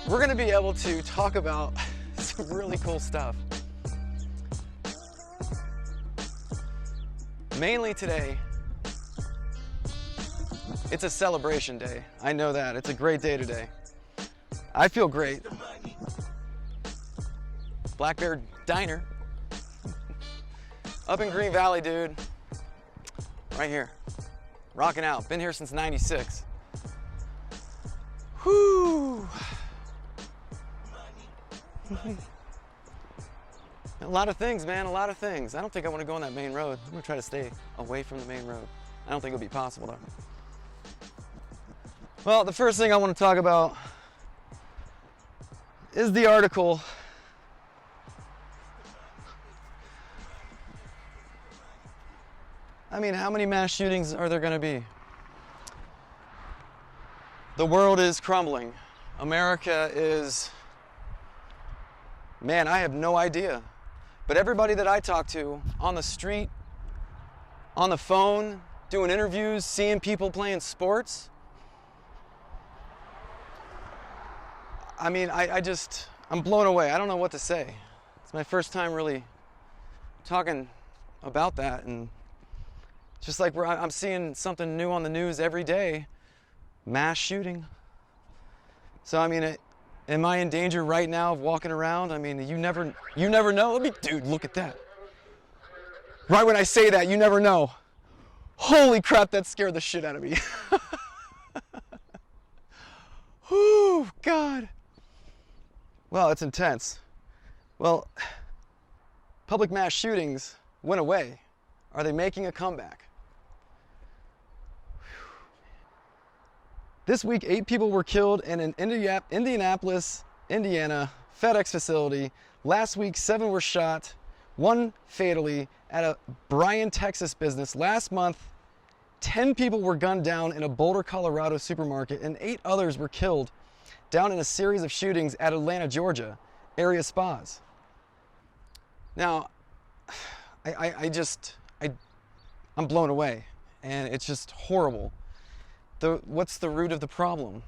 we're gonna be able to talk about some really cool stuff. Mainly today, it's a celebration day. I know that. It's a great day today. I feel great. Black Bear Diner. Up in Green Valley, dude. Right here. Rocking out. Been here since '96. Whoo! A lot of things, man, a lot of things. I don't think I want to go on that main road. I'm gonna try to stay away from the main road. I don't think it'll be possible though. Well, the first thing I want to talk about is the article. I mean, how many mass shootings are there gonna be? The world is crumbling. America is, man, I have no idea. But everybody that I talk to on the street, on the phone, doing interviews, seeing people playing sports, I mean, I'm blown away. I don't know what to say. It's my first time really talking about that, and just like I'm seeing something new on the news every day, mass shooting. So I mean, am I in danger right now of walking around? I mean, you never know. Dude, look at that. Right when I say that, you never know. Holy crap, that scared the shit out of me. Whew, God. Well, it's intense. Well, public mass shootings went away. Are they making a comeback? This week, 8 people were killed in an Indianapolis, Indiana FedEx facility. Last week, 7 were shot, 1 fatally at a Bryan, Texas business. Last month, 10 people were gunned down in a Boulder, Colorado supermarket, and 8 others were killed down in a series of shootings at Atlanta, Georgia, area spas. Now, I'm blown away, and it's just horrible. What's the root of the problem?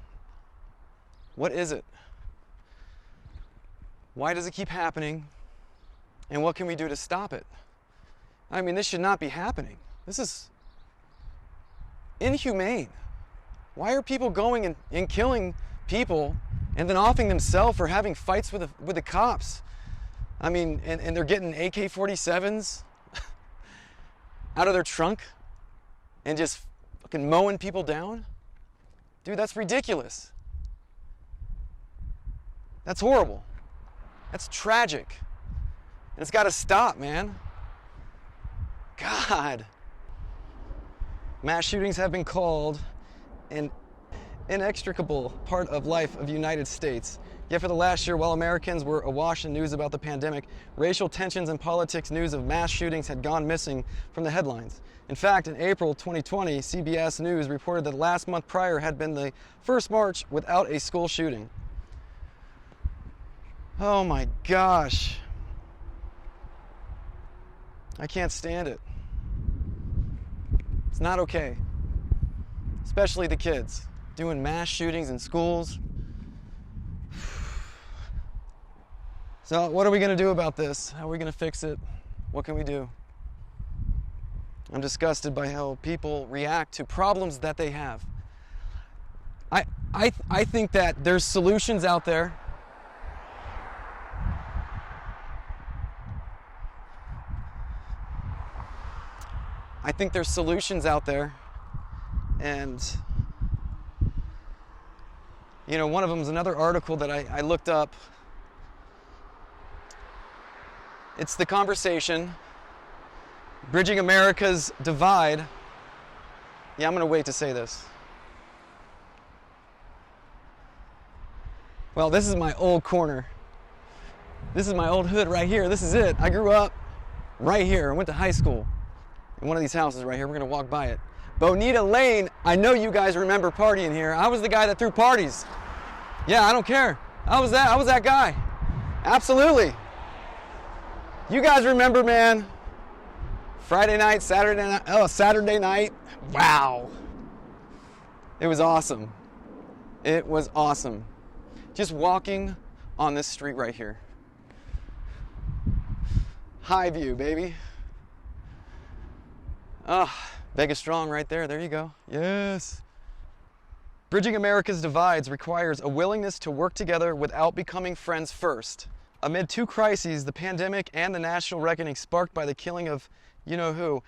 What is it? Why does it keep happening? And what can we do to stop it? I mean, this should not be happening. This is inhumane. Why are people going and killing people and then offing themselves for having fights with the cops? I mean, and they're getting AK-47s out of their trunk and just fucking mowing people down? Dude, that's ridiculous. That's horrible. That's tragic. And it's got to stop, man. God. Mass shootings have been called an inextricable part of life of the United States. Yet for the last year, while Americans were awash in news about the pandemic, racial tensions and politics news of mass shootings had gone missing from the headlines. In fact, in April 2020, CBS News reported that last month prior had been the first March without a school shooting. Oh my gosh. I can't stand it. It's not okay. Especially the kids doing mass shootings in schools. So what are we going to do about this? How are we going to fix it? What can we do? I'm disgusted by how people react to problems that they have. I think that there's solutions out there. I think there's solutions out there, and you know, one of them is another article that I looked up. It's the conversation, Bridging America's Divide. Yeah, I'm gonna wait to say this. Well, this is my old corner. This is my old hood right here. This is it. I grew up right here. I went to high school in one of these houses right here. We're gonna walk by it. Bonita Lane, I know you guys remember partying here. I was the guy that threw parties. Yeah, I don't care. I was that guy. Absolutely. You guys remember, man, Friday night, Saturday night. Wow. It was awesome. It was awesome. Just walking on this street right here. High view, baby. Ah, Vegas strong right there. There you go. Yes. Bridging America's divides requires a willingness to work together without becoming friends first. Amid two crises, the pandemic and the national reckoning sparked by the killing of you-know-who,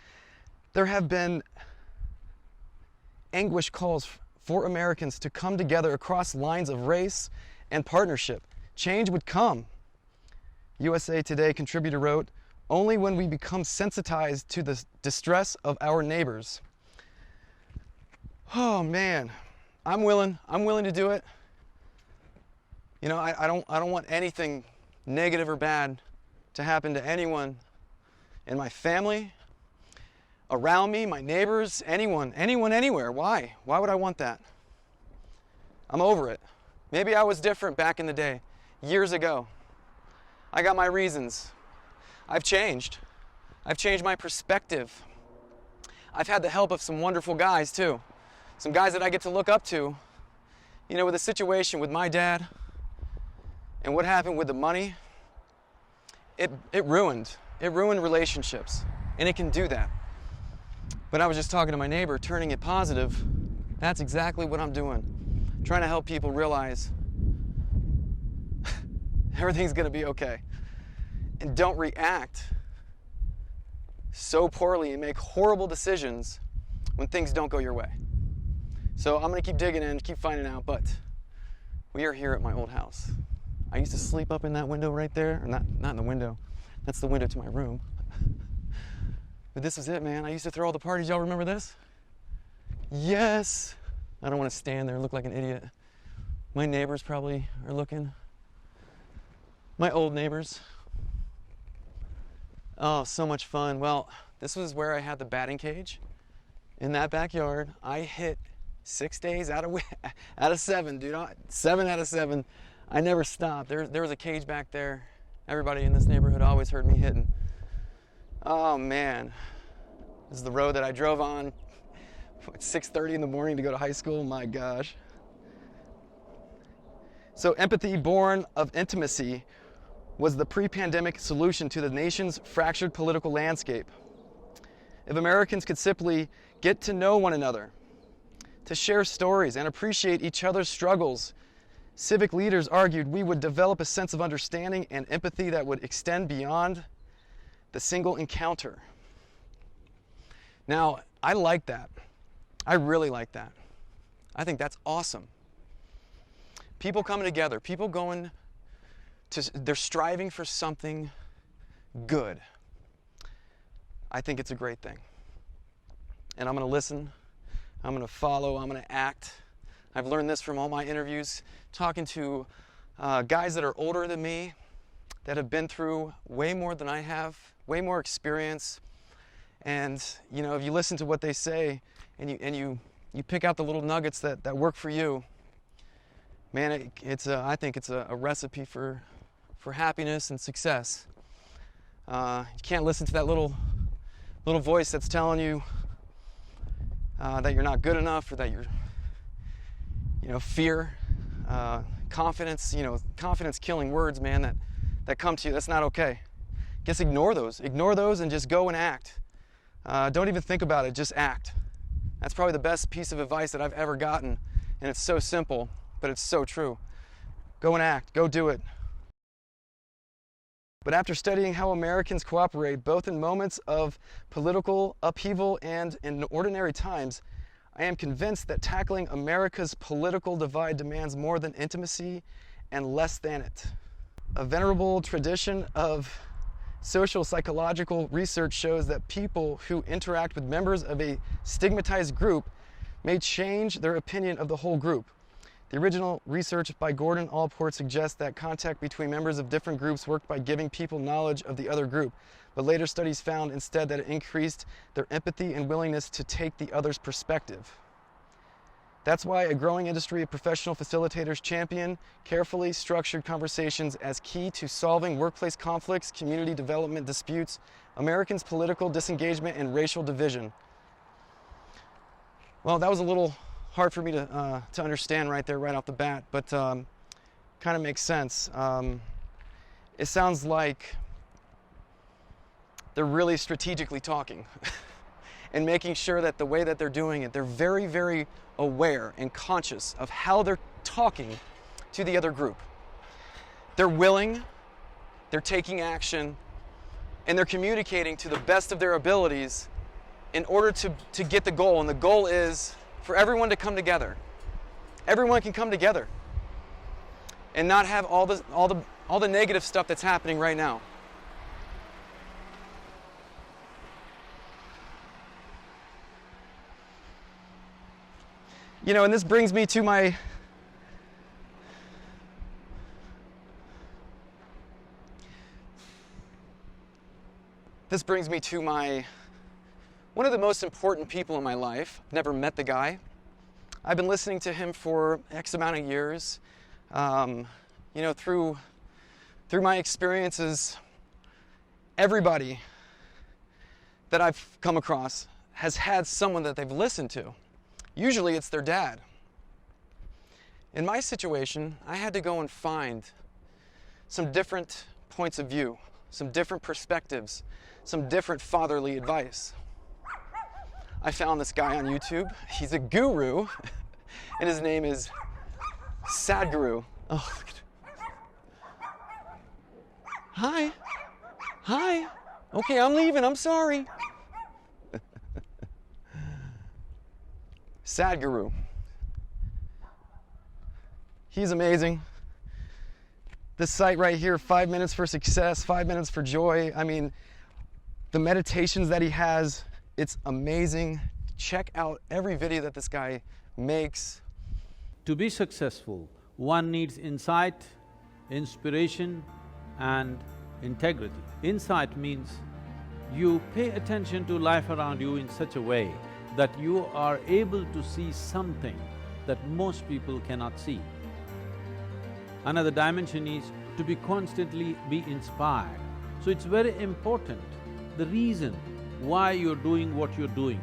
there have been anguished calls for Americans to come together across lines of race and partnership. Change would come. USA Today contributor wrote, "Only when we become sensitized to the distress of our neighbors." Oh man, I'm willing to do it. You know, I don't want anything negative or bad to happen to anyone in my family, around me, my neighbors, anyone, anywhere. Why? Why would I want that? I'm over it. Maybe I was different back in the day, years ago. I got my reasons. I've changed. I've changed my perspective. I've had the help of some wonderful guys too. Some guys that I get to look up to. You know, with the situation with my dad and what happened with the money, it ruined relationships, and it can do that. But I was just talking to my neighbor, turning it positive. That's exactly what I'm doing. Trying to help people realize everything's gonna be okay. And don't react so poorly and make horrible decisions when things don't go your way. So I'm gonna keep digging in, keep finding out, but we are here at my old house. I used to sleep up in that window right there, or not in the window. That's the window to my room. But this was it, man. I used to throw all the parties. Y'all remember this? Yes. I don't want to stand there and look like an idiot. My neighbors probably are looking. My old neighbors. Oh, so much fun. Well, this was where I had the batting cage. In that backyard, I hit 6 days out of 7, dude. 7 out of 7. I never stopped. There was a cage back there. Everybody in this neighborhood always heard me hitting. Oh man, this is the road that I drove on at 6:30 in the morning to go to high school. My gosh. So empathy born of intimacy was the pre-pandemic solution to the nation's fractured political landscape. If Americans could simply get to know one another, to share stories and appreciate each other's struggles, civic leaders argued we would develop a sense of understanding and empathy that would extend beyond the single encounter. Now, I like that. I really like that. I think that's awesome. People coming together, people going to, they're striving for something good. I think it's a great thing. And I'm going to listen, I'm going to follow, I'm going to act. I've learned this from all my interviews, talking to guys that are older than me, that have been through way more than I have, way more experience. And you know, if you listen to what they say and you pick out the little nuggets that work for you, man, I think it's a recipe for happiness and success. You can't listen to that little voice that's telling you that you're not good enough, or that you're, fear, confidence, confidence killing words, man, that come to you. That's not okay. Just ignore those and just go and act. Don't even think about it, just act. That's probably the best piece of advice that I've ever gotten, and it's so simple, but it's so true. Go and act, go do it. But after studying how Americans cooperate, both in moments of political upheaval and in ordinary times, I am convinced that tackling America's political divide demands more than intimacy and less than it. A venerable tradition of social psychological research shows that people who interact with members of a stigmatized group may change their opinion of the whole group. The original research by Gordon Allport suggests that contact between members of different groups worked by giving people knowledge of the other group, but later studies found instead that it increased their empathy and willingness to take the other's perspective. That's why a growing industry of professional facilitators champion carefully structured conversations as key to solving workplace conflicts, community development disputes, Americans' political disengagement, and racial division. Well, that was a little hard for me to understand right there, right off the bat, but kind of makes sense. It sounds like they're really strategically talking and making sure that the way that they're doing it, they're very, very aware and conscious of how they're talking to the other group. They're willing, they're taking action, and they're communicating to the best of their abilities in order to get the goal. And the goal is for everyone to come together. Everyone can come together and not have all the negative stuff that's happening right now. You know, and this brings me to my one of the most important people in my life. Never met the guy. I've been listening to him for X amount of years. You know, through my experiences, everybody that I've come across has had someone that they've listened to. Usually it's their dad. In my situation, I had to go and find some different points of view, some different perspectives, some different fatherly advice. I found this guy on YouTube. He's a guru, and his name is Sadhguru. Oh, look at it. Hi. Hi. Okay, I'm leaving. I'm sorry. Sadhguru. He's amazing. This site right here, 5 minutes for success, 5 minutes for joy. I mean, the meditations that he has, it's amazing. Check out every video that this guy makes. To be successful, one needs insight, inspiration, and integrity. Insight means you pay attention to life around you in such a way that you are able to see something that most people cannot see. Another dimension is to be constantly be inspired. So it's very important, the reason why you're doing what you're doing,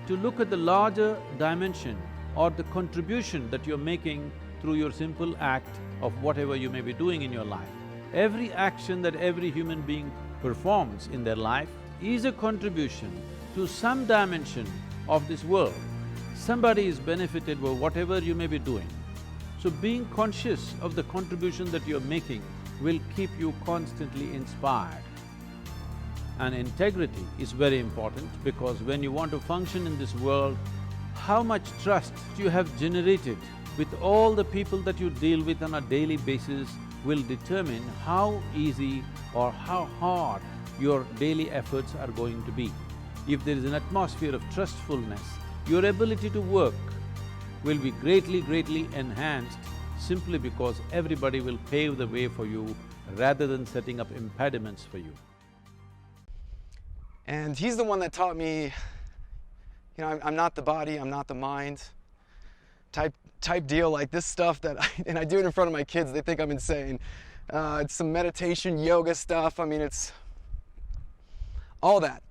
to look at the larger dimension or the contribution that you're making through your simple act of whatever you may be doing in your life. Every action that every human being performs in their life is a contribution to some dimension of this world. Somebody is benefited by whatever you may be doing. So being conscious of the contribution that you're making will keep you constantly inspired. And integrity is very important because when you want to function in this world, how much trust you have generated with all the people that you deal with on a daily basis will determine how easy or how hard your daily efforts are going to be. If there is an atmosphere of trustfulness, your ability to work will be greatly enhanced simply because everybody will pave the way for you rather than setting up impediments for you. And he's the one that taught me, you know, I'm not the body, I'm not the mind type deal, like this stuff that and I do it in front of my kids, they think I'm insane. It's some meditation, yoga stuff, I mean, it's all that.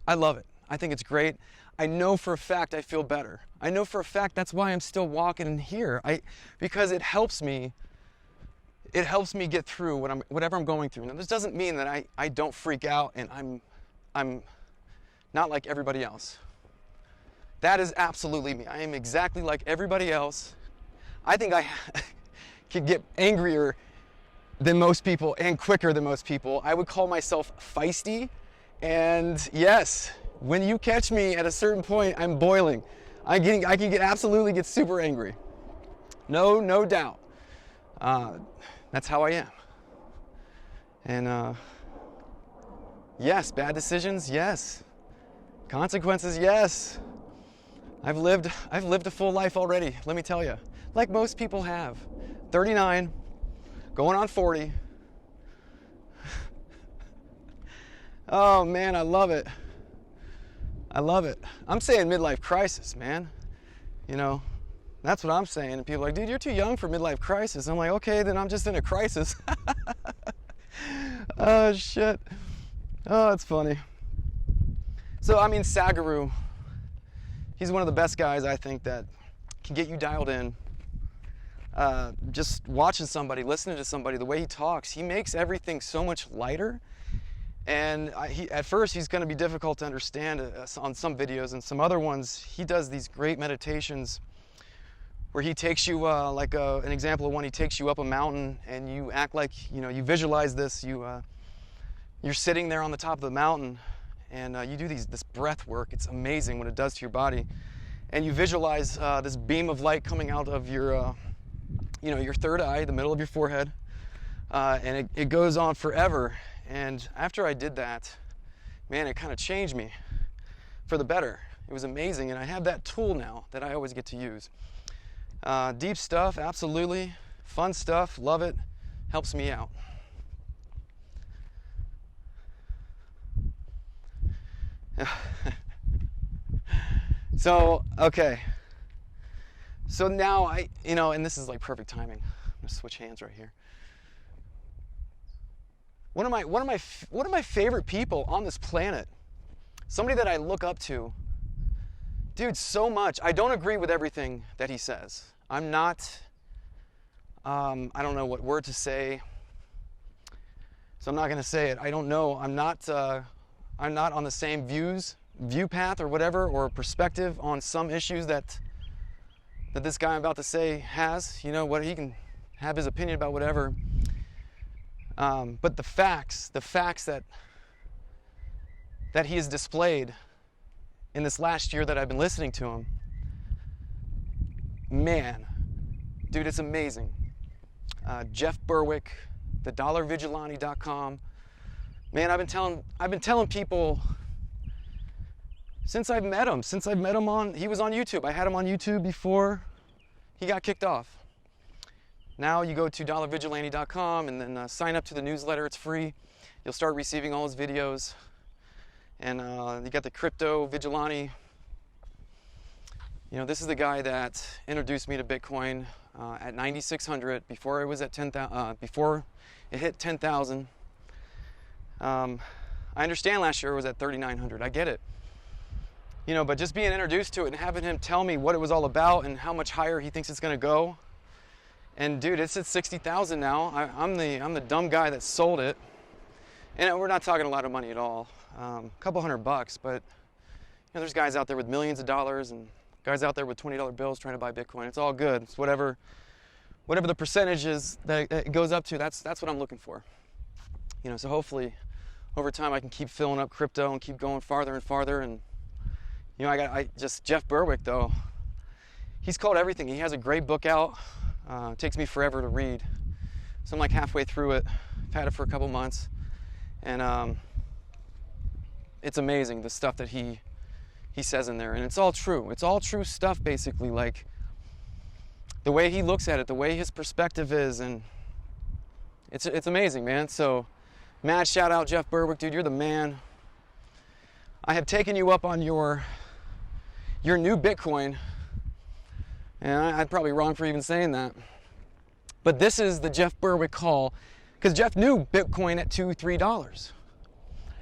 I love it. I think it's great. I know for a fact I feel better. I know for a fact that's why I'm still walking in here. Because it helps me get through whatever I'm going through. Now this doesn't mean that I don't freak out and I'm not like everybody else. That is absolutely me. I am exactly like everybody else. I think I could get angrier than most people and quicker than most people. I would call myself feisty. And yes, when you catch me at a certain point, I'm boiling. I can absolutely get super angry. No doubt. That's how I am. And yes, bad decisions, yes. Consequences, yes. I've lived a full life already, let me tell you. Like most people have. 39, going on 40. Oh man, I love it. I love it. I'm saying midlife crisis, man. You know, that's what I'm saying. And people are like, dude, you're too young for midlife crisis. I'm like, okay, then I'm just in a crisis. Oh, shit. Oh, it's funny. So, I mean, Sadhguru, he's one of the best guys, I think, that can get you dialed in. just watching somebody, listening to somebody, the way he talks, he makes everything so much lighter. And at first he's going to be difficult to understand on some videos, and some other ones he does these great meditations where he takes you, an example of one, he takes you up a mountain and you act like, you visualize this, you're sitting there on the top of the mountain, and you do this breath work. It's amazing what it does to your body. And you visualize this beam of light coming out of your, your third eye, the middle of your forehead, and it goes on forever. And after I did that, man, it kind of changed me for the better. It was amazing, and I have that tool now that I always get to use. Deep stuff, absolutely. Fun stuff, love it, helps me out. So, okay. So now and this is like perfect timing. I'm gonna switch hands right here. One of my favorite people on this planet, somebody that I look up to, dude, so much. I don't agree with everything that he says. I'm not, I don't know what word to say, so I'm not going to say it. I don't know. I'm not on the same view path or whatever, or perspective on some issues that this guy I'm about to say has. What he can have his opinion about whatever. But the facts that he has displayed in this last year that I've been listening to him, man, dude, it's amazing. Jeff Berwick, thedollarvigilante.com. Man, I've been telling people since I've met him he was on YouTube. I had him on YouTube before he got kicked off. Now you go to dollarvigilante.com and then sign up to the newsletter. It's free. You'll start receiving all his videos. And you got the Crypto Vigilante. This is the guy that introduced me to Bitcoin at 9,600 before it was at 10,000. Before it hit 10,000. I understand last year it was at 3,900. I get it. But just being introduced to it and having him tell me what it was all about and how much higher he thinks it's going to go. And dude, it's at 60,000 now. I'm the dumb guy that sold it, and we're not talking a lot of money at all, a couple $100, but there's guys out there with millions of dollars and guys out there with $20 bills trying to buy Bitcoin. It's all good. It's whatever the percentage is that it goes up to. That's what I'm looking for. So hopefully over time I can keep filling up crypto and keep going farther and farther. And Jeff Berwick though, he's called everything. He has a great book out. It takes me forever to read, so I'm like halfway through it. I've had it for a couple months, and it's amazing the stuff that he says in there, and it's all true. It's all true stuff, basically, like the way he looks at it, the way his perspective is, and it's amazing, man. So, mad shout out Jeff Berwick, dude, you're the man. I have taken you up on your new Bitcoin. And I'm probably wrong for even saying that. But this is the Jeff Berwick call, because Jeff knew Bitcoin at $2, $3.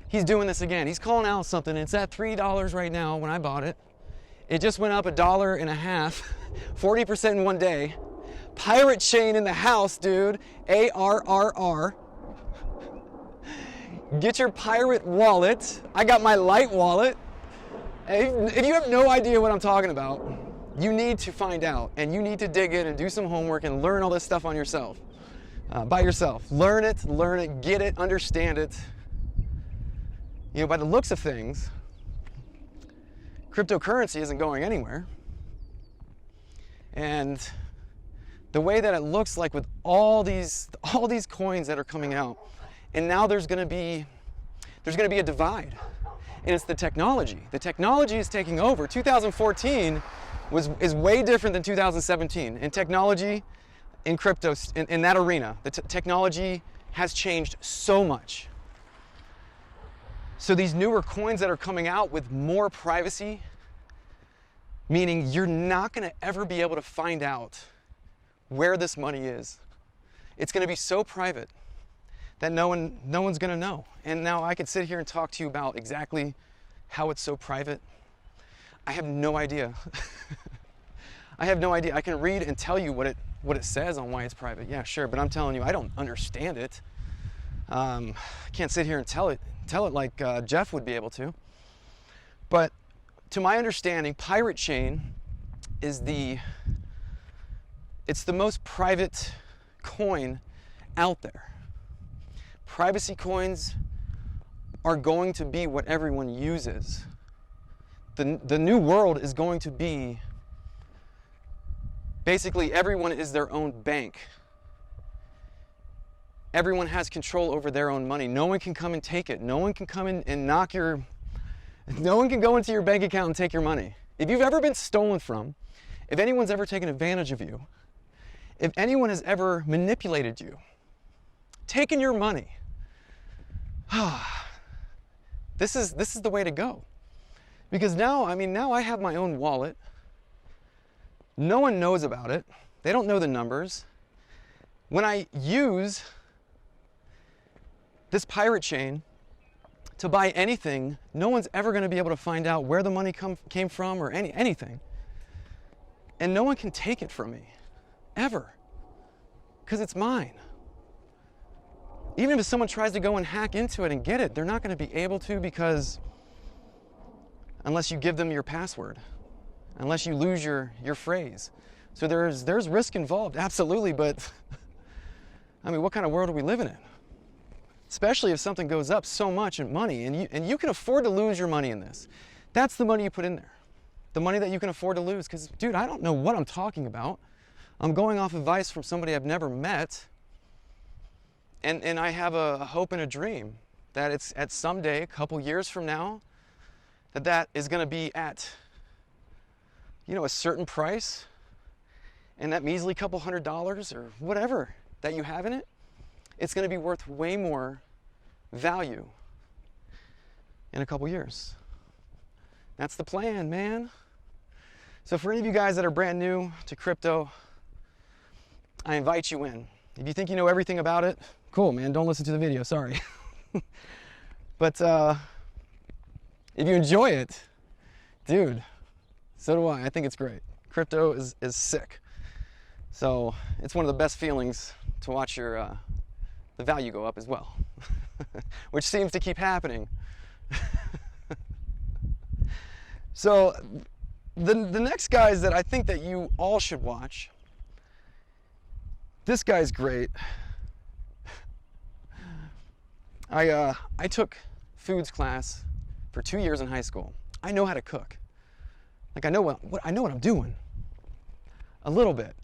He's doing this again. He's calling out something. It's at $3 right now when I bought it. It just went up $1.50, 40% in one day. Pirate chain in the house, dude. ARRR. Get your pirate wallet. I got my light wallet. If you have no idea what I'm talking about, you need to find out, and you need to dig in and do some homework and learn all this stuff on yourself, by yourself. Learn it, get it, understand it. By the looks of things, cryptocurrency isn't going anywhere. And the way that it looks like with all these coins that are coming out, and now there's going to be a divide, and it's the technology. The technology is taking over. 2014 is way different than 2017 in technology, in crypto, in that arena. The technology has changed so much. So these newer coins that are coming out with more privacy, meaning you're not going to ever be able to find out where this money is. It's going to be so private that no one's going to know. And now I could sit here and talk to you about exactly how it's so private. I have no idea. I have no idea. I can read and tell you what what it says on why it's private. Yeah, sure, but I'm telling you, I don't understand it. I can't sit here and tell it like Jeff would be able to. But to my understanding, Pirate Chain is it's the most private coin out there. Privacy coins are going to be what everyone uses. The new world is going to be basically everyone is their own bank. Everyone has control over their own money. No one can come and take it. No one can come in and no one can go into your bank account and take your money. If you've ever been stolen from, if anyone's ever taken advantage of you, if anyone has ever manipulated you, taken your money, this is the way to go. Because now I have my own wallet. No one knows about it. They don't know the numbers. When I use this Pirate Chain to buy anything, no one's ever going to be able to find out where the money came from or anything. And no one can take it from me, ever, because it's mine. Even if someone tries to go and hack into it and get it, they're not going to be able to, because unless you give them your password, unless you lose your phrase. So there's risk involved, absolutely, but I mean, what kind of world are we living in? Especially if something goes up so much in money, and you can afford to lose your money in this. That's the money you put in there. The money that you can afford to lose, because, dude, I don't know what I'm talking about. I'm going off advice from somebody I've never met, and I have a hope and a dream that it's at someday, a couple years from now, that is going to be at, a certain price, and that measly couple $100 or whatever that you have in it, it's going to be worth way more value in a couple years. That's the plan, man. So for any of you guys that are brand new to crypto, I invite you in. If you think you know everything about it, cool, man, don't listen to the video, sorry. But if you enjoy it, dude, so do I. I think it's great. Crypto is sick. So it's one of the best feelings to watch the value go up as well, which seems to keep happening. So the next guys that I think that you all should watch, this guy's great. I took foods class for 2 years in high school. I know how to cook. Like, I know what I'm doing. A little bit.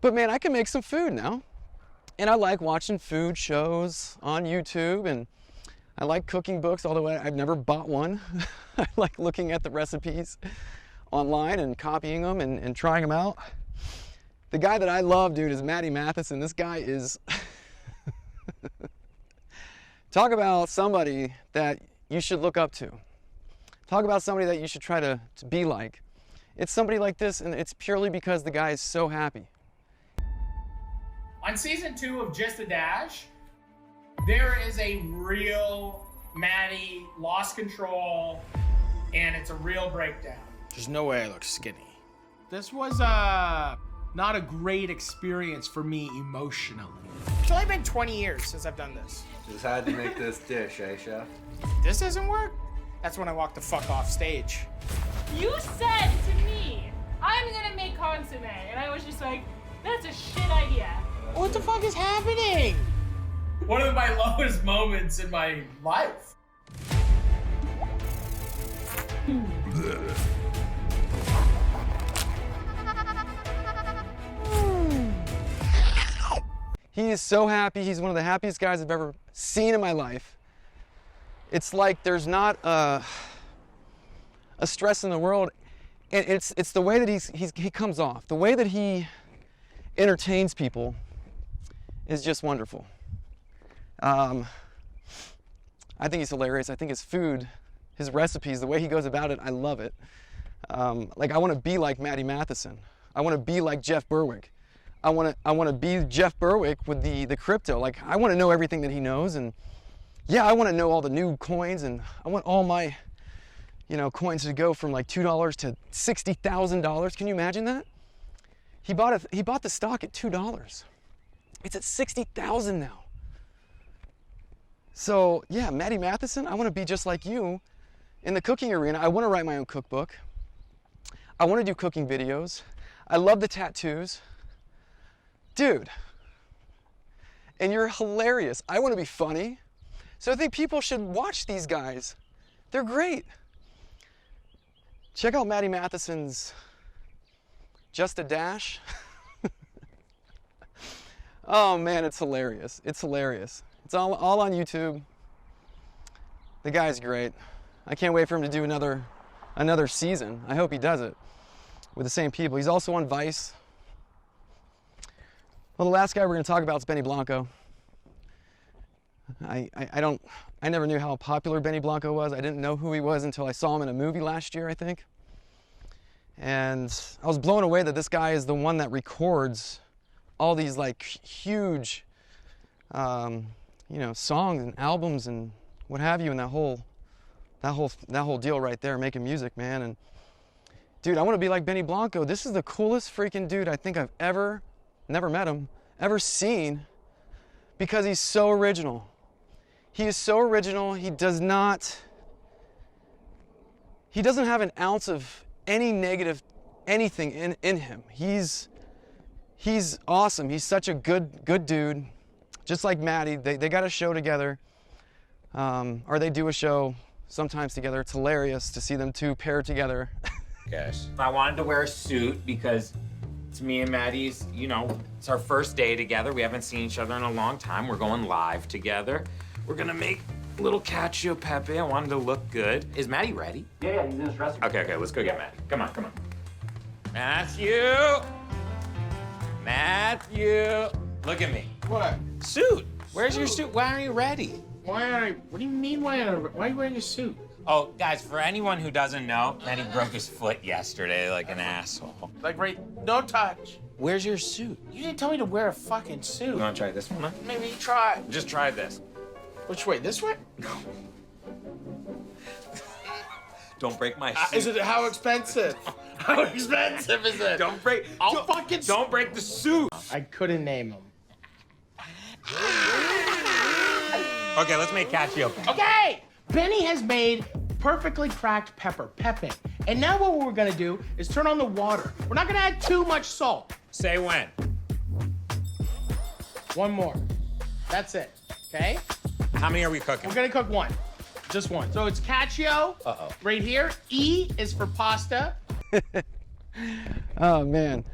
But man, I can make some food now. And I like watching food shows on YouTube, and I like cooking books, although I've never bought one. I like looking at the recipes online and copying them and trying them out. The guy that I love, dude, is Maddie Matheson. This guy is talk about somebody that you should look up to. Talk about somebody that you should try to be like. It's somebody like this, and it's purely because the guy is so happy. On season 2 of Just a Dash, there is a real Maddie lost control, and it's a real breakdown. There's no way I look skinny. This was not a great experience for me emotionally. It's only been 20 years since I've done this. Just had to make this dish, eh, chef? This doesn't work? That's when I walk the fuck off stage. You said to me, I'm gonna make consomme, and I was just like, that's a shit idea. What the fuck is happening? One of my lowest moments in my life. He is so happy. He's one of the happiest guys I've ever seen in my life. It's like there's not a stress in the world, and it's the way that he comes off. The way that he entertains people is just wonderful. I think he's hilarious. I think his food, his recipes, the way he goes about it, I love it. Like, I want to be like Maddie Matheson. I want to be like Jeff Berwick. I want to be Jeff Berwick with the crypto. Like, I want to know everything that he knows, and yeah, I want to know all the new coins, and I want all my, coins to go from like $2 to $60,000. Can you imagine that? He bought the stock at $2. It's at $60,000 now. So yeah, Maddie Matheson, I want to be just like you in the cooking arena. I want to write my own cookbook. I want to do cooking videos. I love the tattoos. Dude, and you're hilarious. I want to be funny. So I think people should watch these guys. They're great. Check out Maddie Matheson's Just a Dash. Oh man, it's hilarious. It's hilarious. It's all on YouTube. The guy's great. I can't wait for him to do another season. I hope he does it with the same people. He's also on Vice. Well, the last guy we're going to talk about is Benny Blanco. I never knew how popular Benny Blanco was. I didn't know who he was until I saw him in a movie last year, I think. And I was blown away that this guy is the one that records all these like huge, songs and albums and what have you, and that whole deal right there, making music, man. And dude, I want to be like Benny Blanco. This is the coolest freaking dude I think I've ever, never met him, ever seen, because he's so original. He is so original. He doesn't have an ounce of any negative anything in him. He's awesome. He's such a good dude. Just like Maddie, they got a show together, or they do a show sometimes together. It's hilarious to see them two paired together. Yes. I wanted to wear a suit because it's me and Maddie's, it's our first day together. We haven't seen each other in a long time. We're going live together. We're gonna make a little cacio e pepe. I wanted to look good. Is Maddie ready? Yeah, he's in his dressing room. Okay, let's go get Maddie. Come on. Matthew! Look at me. What? Suit! Where's your suit? Why aren't you ready? What do you mean, why are you wearing a suit? Oh, guys, for anyone who doesn't know, Maddie broke his foot yesterday like an asshole. Like, no touch. Where's your suit? You didn't tell me to wear a fucking suit. You wanna try this one, huh? Maybe try. Just try this. Which way? This way? No. Don't break my suit. Is it how expensive? How expensive is it? Don't break the suit. I couldn't name him. Okay, let's make cacio. Okay! Benny has made perfectly cracked pepe. And now what we're gonna do is turn on the water. We're not gonna add too much salt. Say when. One more. That's it, okay? How many are we cooking? We're gonna cook one. Just one. So it's cacio right here. E is for pasta. Oh man.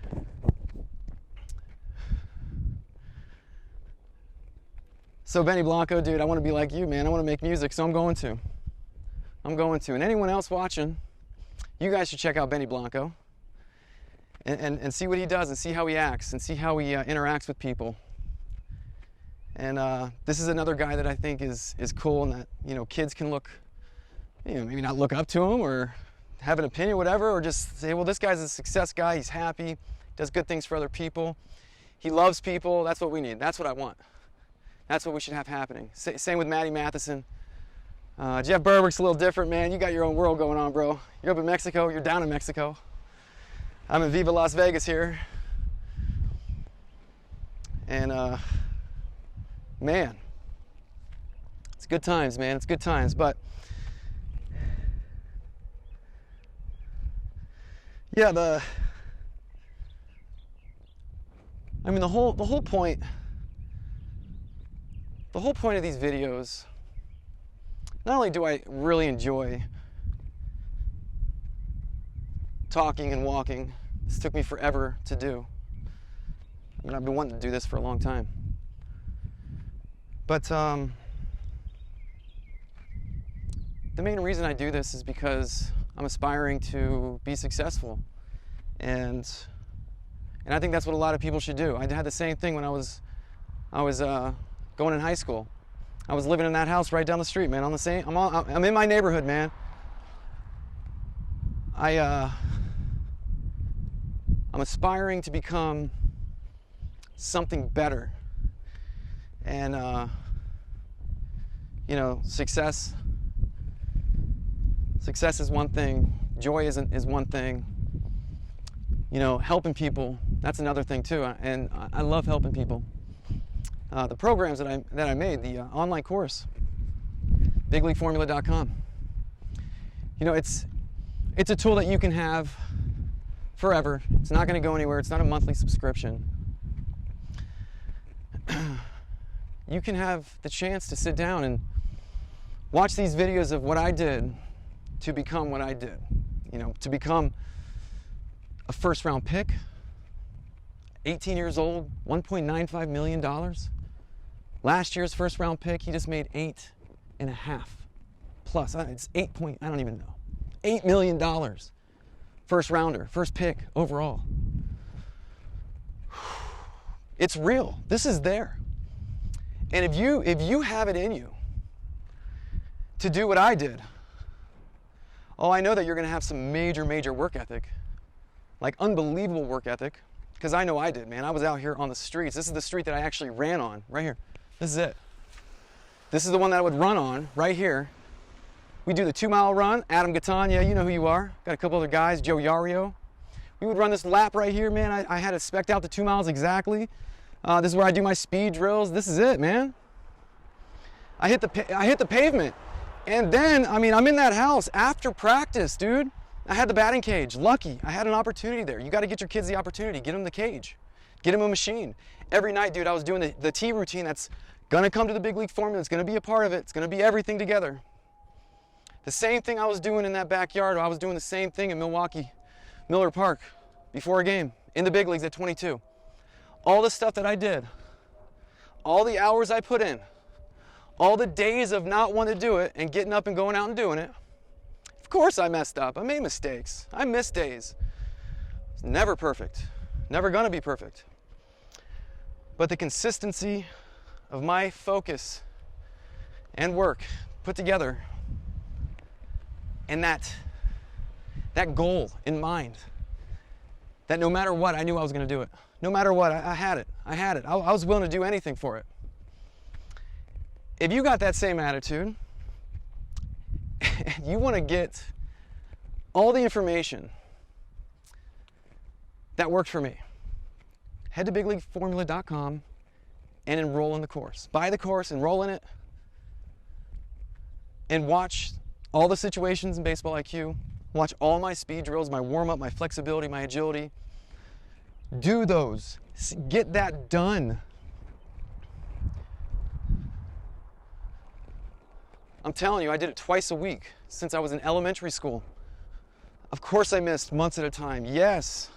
So Benny Blanco, dude, I want to be like you, man. I want to make music, so I'm going to. And anyone else watching, you guys should check out Benny Blanco and see what he does and see how he acts and see how he interacts with people. And this is another guy that I think is cool, and that kids can look, maybe not look up to him or have an opinion, whatever, or just say, well, this guy's a success guy. He's happy, does good things for other people. He loves people. That's what we need. That's what I want. That's what we should have happening. Same with Maddie Matheson. Jeff Berwick's a little different, man. You got your own world going on, bro. You're up in Mexico. You're down in Mexico. I'm in Viva Las Vegas here. And man, it's good times, man. It's good times. But yeah, the whole point of these videos, not only do I really enjoy talking and walking, this took me forever to do. I mean, I've been wanting to do this for a long time. But the main reason I do this is because I'm aspiring to be successful. And I think that's what a lot of people should do. I had the same thing when I was going in high school. I was living in that house right down the street, man. I'm in my neighborhood, man. I'm aspiring to become something better. And success Success is one thing, joy is one thing. You know, helping people, that's another thing too, and I love helping people. The programs that I made, the online course, bigleagueformula.com. You know, it's a tool that you can have forever. It's not going to go anywhere. It's not a monthly subscription. You can have the chance to sit down and watch these videos of what I did to become what I did. You know, to become a first-round pick, 18 years old, $1.95 million. Last year's first-round pick, he just made 8.5 plus. It's 8 point, I don't even know. $8 million. First rounder, first pick overall. It's real. This is there. And if you have it in you to do what I did, oh, I know that you're going to have some major work ethic, like unbelievable work ethic, because I know I did, man. I was out here on the streets. This is the street that I actually ran on, right here. This is it. This is the one that I would run on, right here. We do the 2-mile run. Adam Gatan, yeah, you know who you are. Got a couple other guys, Joe Yario. We would run this lap right here, man. I had it spec'd out to 2 miles exactly. This is where I do my speed drills. This is it, man. I hit the pavement. And then, I mean, I'm in that house after practice, dude. I had the batting cage. Lucky. I had an opportunity there. You got to get your kids the opportunity. Get them the cage. Get them a machine. Every night, dude, I was doing the T routine that's going to come to the big league formula. It's going to be a part of it. It's going to be everything together. The same thing I was doing in that backyard, I was doing the same thing in Milwaukee, Miller Park, before a game, in the big leagues at 22. All the stuff that I did, all the hours I put in, all the days of not wanting to do it and getting up and going out and doing it. Of course I messed up. I made mistakes. I missed days. It's never perfect. Never gonna be perfect. But the consistency of my focus and work put together, and that goal in mind, that no matter what, I knew I was going to do it. No matter what, I had it. I was willing to do anything for it. If you got that same attitude, you want to get all the information that worked for me, head to bigleagueformula.com and enroll in the course. Buy the course, enroll in it, and watch all the situations in Baseball IQ. Watch all my speed drills, my warm-up, my flexibility, my agility. Do those. Get that done. I'm telling you, I did it twice a week since I was in elementary school. Of course I missed months at a time. Yes.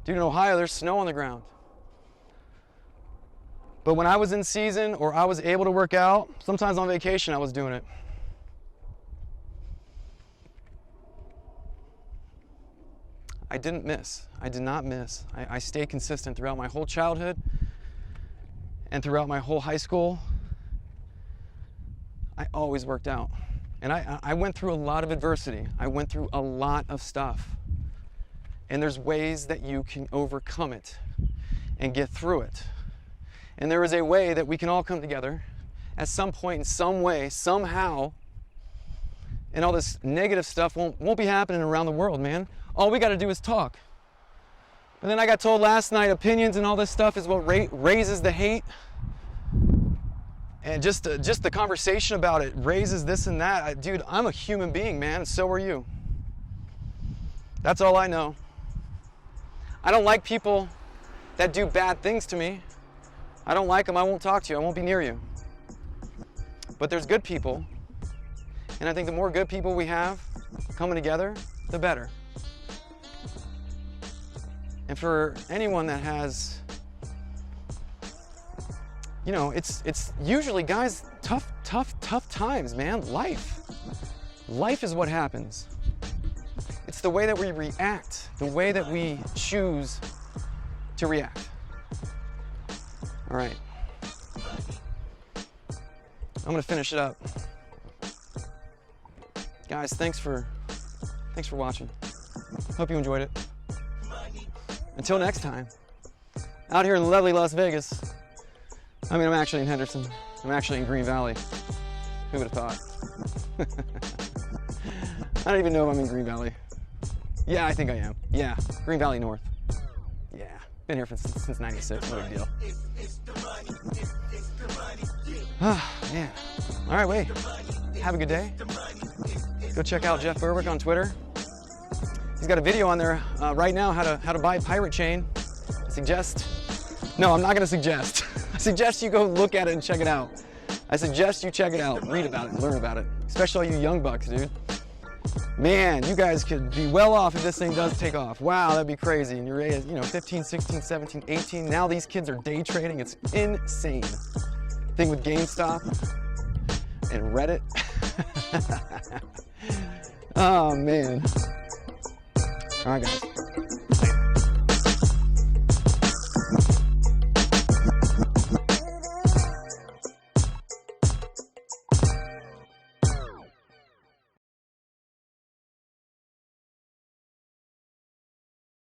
Dude, in Ohio, there's snow on the ground. But when I was in season or I was able to work out, sometimes on vacation I was doing it. I didn't miss. I did not miss. I stayed consistent throughout my whole childhood and throughout my whole high school. I always worked out. And I went through a lot of adversity. I went through a lot of stuff. And there's ways that you can overcome it and get through it. And there is a way that we can all come together at some point, in some way, somehow, and all this negative stuff won't be happening around the world, man. All we got to do is talk. But then I got told last night opinions and all this stuff is what raises the hate. And just the conversation about it raises this and that. Dude, I'm a human being, man, and so are you. That's all I know. I don't like people that do bad things to me. I don't like them. I won't talk to you. I won't be near you. But there's good people. And I think the more good people we have coming together, the better. And for anyone that has, you know, it's usually, guys, tough times, man. Life is what happens. It's the way that we react, the way that we choose to react. All right. I'm gonna finish it up. Guys, thanks for watching. Hope you enjoyed it. Until next time, out here in lovely Las Vegas. I mean, I'm actually in Henderson. I'm actually in Green Valley. Who would have thought? I don't even know if I'm in Green Valley. Yeah, I think I am. Yeah, Green Valley North. Yeah, been here since 96, no big deal. Man. All right, wait. Have a good day. Go check out Jeff Berwick on Twitter. He's got a video on there right now, how to buy Pirate Chain. No, I'm not gonna suggest. I suggest you go look at it and check it out. I suggest you check it out, read about it, and learn about it. Especially all you young bucks, dude. Man, you guys could be well off if this thing does take off. Wow, that'd be crazy. And you're, 15, 16, 17, 18. Now these kids are day trading. It's insane. Thing with GameStop and Reddit. Oh, man. All right, guys.